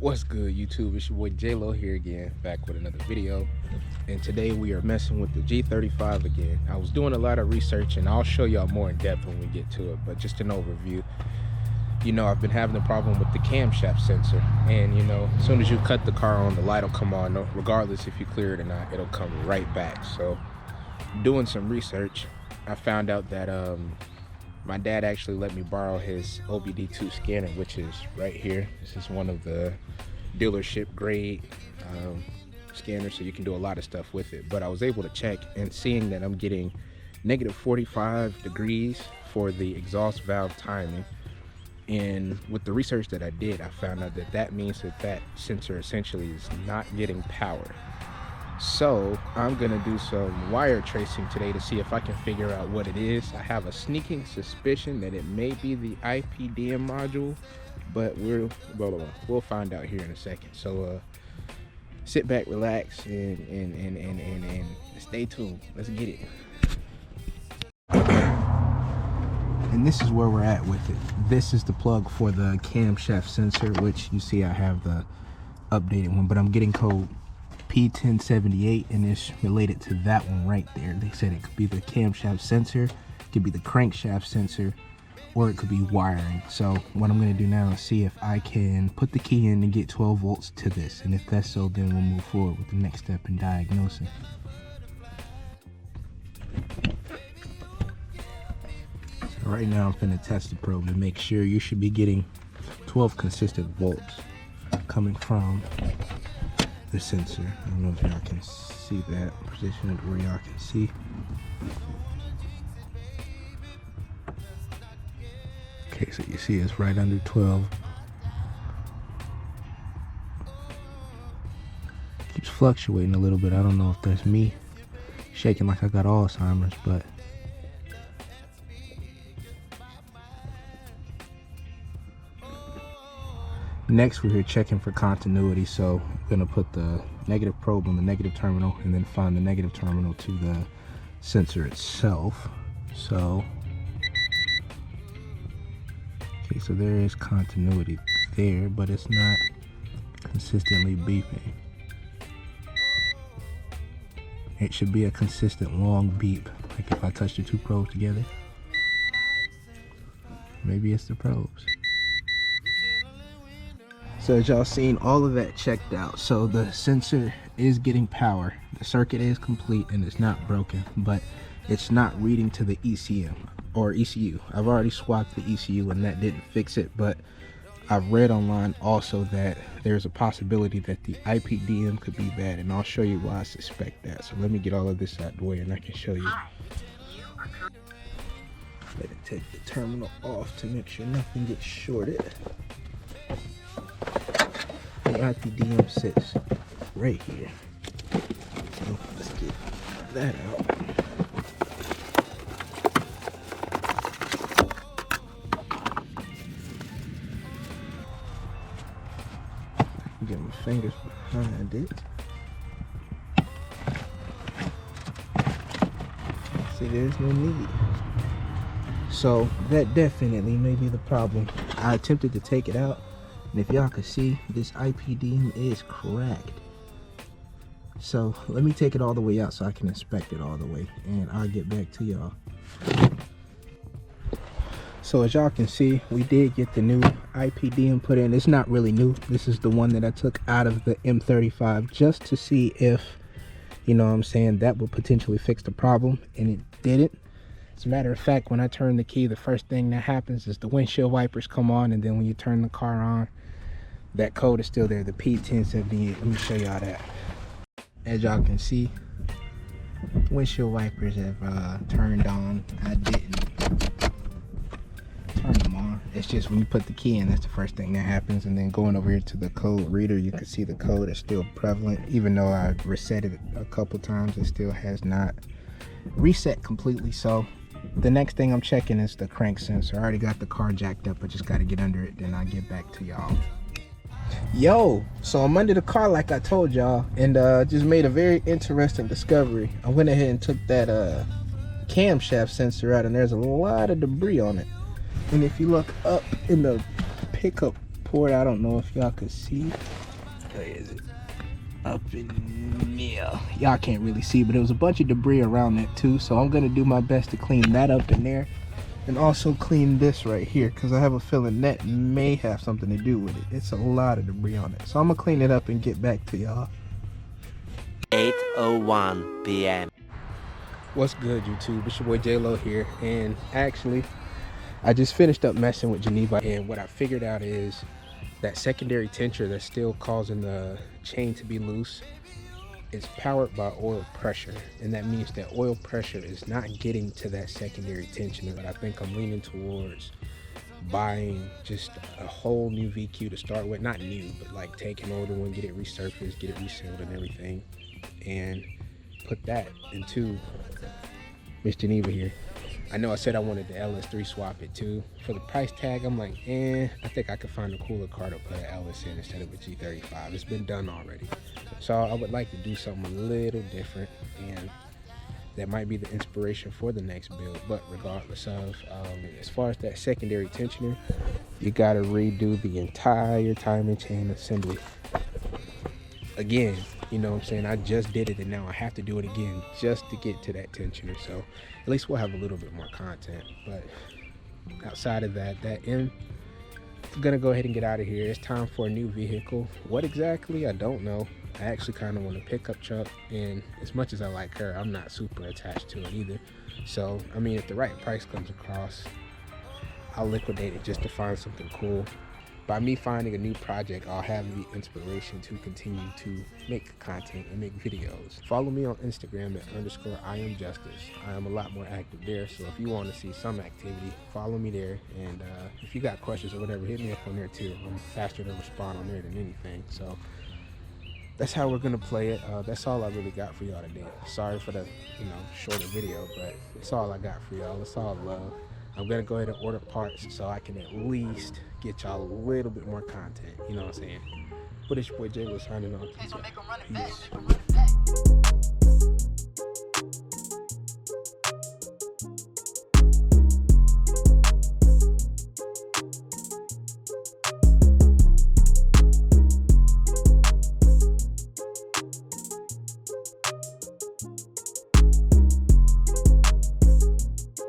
What's good, YouTube? It's your boy J-Lo here again, back with another video. And today we are messing with the G35 again. I was doing a lot of research and I'll show y'all more in depth when we get to it, but just an overview. You know, I've been having a problem with the camshaft sensor, and you know, as soon as you cut the car on, the light will come on, regardless if you clear it or not, it'll come right back. So doing some research, I found out that my dad actually let me borrow his OBD2 scanner, which is right here. This is one of the dealership grade scanners, so you can do a lot of stuff with it. But I was able to check, and seeing that I'm getting negative 45 degrees for the exhaust valve timing, and with the research that I did, I found out that that means that that sensor essentially is not getting power. So I'm gonna do some wire tracing today to see if I can figure out what it is. I have a sneaking suspicion that it may be the IPDM module, but we'll find out here in a second. So sit back, relax, and stay tuned. Let's get it. And this is where we're at with it. This is the plug for the camshaft sensor, which you see I have the updated one, but I'm getting code P1078, and it's related to that one right there. They said it could be the camshaft sensor, it could be the crankshaft sensor, or it could be wiring. So what I'm going to do now is see if I can put the key in and get 12 volts to this, and if that's so, then we'll move forward with the next step in diagnosing. So right now I'm going to test the probe to make sure. You should be getting 12 consistent volts coming from the sensor. I don't know if y'all can see that. Position it where y'all can see. Okay, so you see it's right under 12. Keeps fluctuating a little bit. I don't know if that's me shaking like I got Alzheimer's, but next we're here checking for continuity. So I'm gonna put the negative probe on the negative terminal and then find the negative terminal to the sensor itself. So okay, so there is continuity there, but it's not consistently beeping. It should be a consistent long beep, like if I touch the two probes together. Maybe it's the probes. So as y'all seen, all of that checked out. So the sensor is getting power, the circuit is complete, and it's not broken, but it's not reading to the ECM or ECU. I've already swapped the ECU and that didn't fix it, but I've read online also that there's a possibility that the IPDM could be bad, and I'll show you why I suspect that. So let me get all of this out of the way and I can show you. Let it take the terminal off to make sure nothing gets shorted. The IPDM sits right here. So let's get that out. Get my fingers behind it. See, there's no need. So that definitely may be the problem. I attempted to take it out, and if y'all can see, this IPDM is cracked. So let me take it all the way out so I can inspect it all the way, and I'll get back to y'all. So as y'all can see, we did get the new IPDM put in. It's not really new. This is the one that I took out of the M35 just to see if, you know what I'm saying, that would potentially fix the problem, and it didn't. As a matter of fact, when I turn the key, the first thing that happens is the windshield wipers come on, and then when you turn the car on, that code is still there, the P1078. Let me show y'all that. As y'all can see, windshield wipers have turned on. I didn't turn them on. It's just when you put the key in, that's the first thing that happens. And then going over here to the code reader, you can see the code is still prevalent. Even though I reset it a couple times, it still has not reset completely. So the next thing I'm checking is the crank sensor. I already got the car jacked up. I just got to get under it, then I'll get back to y'all. Yo, so I'm under the car like I told y'all, and just made a very interesting discovery. I went ahead and took that camshaft sensor out, and there's a lot of debris on it. And if you look up in the pickup port. I don't know if y'all could see. Where is it? Up in there. Y'all can't really see, but there was a bunch of debris around that too. So I'm gonna do my best to clean that up in there. And also clean this right here, because I have a feeling that may have something to do with it. It's a lot of debris on it. So I'm gonna clean it up and get back to y'all. 8:01 p.m. What's good, YouTube? It's your boy J-Lo here, and actually I just finished up messing with Geneva, and what I figured out is that secondary tensioner that's still causing the chain to be loose is powered by oil pressure, and that means that oil pressure is not getting to that secondary tensioner. But I think I'm leaning towards buying just a whole new VQ to start with. Not new, but like take an older one, get it resurfaced, get it resealed and everything, and put that into Miss Geneva here. I know I said I wanted the LS3 swap it too. For the price tag, I'm like, I think I could find a cooler car to put an LS in instead of a G35. It's been done already. So I would like to do something a little different, and that might be the inspiration for the next build. But regardless of, as far as that secondary tensioner, you gotta redo the entire timing chain assembly again. You know what I'm saying? I just did it, and now I have to do it again just to get to that tensioner. So at least we'll have a little bit more content. But outside of that, I'm gonna go ahead and get out of here. It's time for a new vehicle. What exactly? I don't know. I actually kind of want a pickup truck, and as much as I like her, I'm not super attached to it either. So I mean, if the right price comes across, I'll liquidate it just to find something cool. By me finding a new project, I'll have the inspiration to continue to make content and make videos. Follow me on Instagram at _IamJustice. I am a lot more active there, so if you want to see some activity, follow me there. And if you got questions or whatever, hit me up on there too. I'm faster to respond on there than anything. So that's how we're gonna play it. That's all I really got for y'all today. Sorry for the shorter video, but it's all I got for y'all. It's all love. I'm gonna go ahead and order parts so I can at least get y'all a little bit more content. You know what I'm saying? But it's your boy J was signing off. Peace.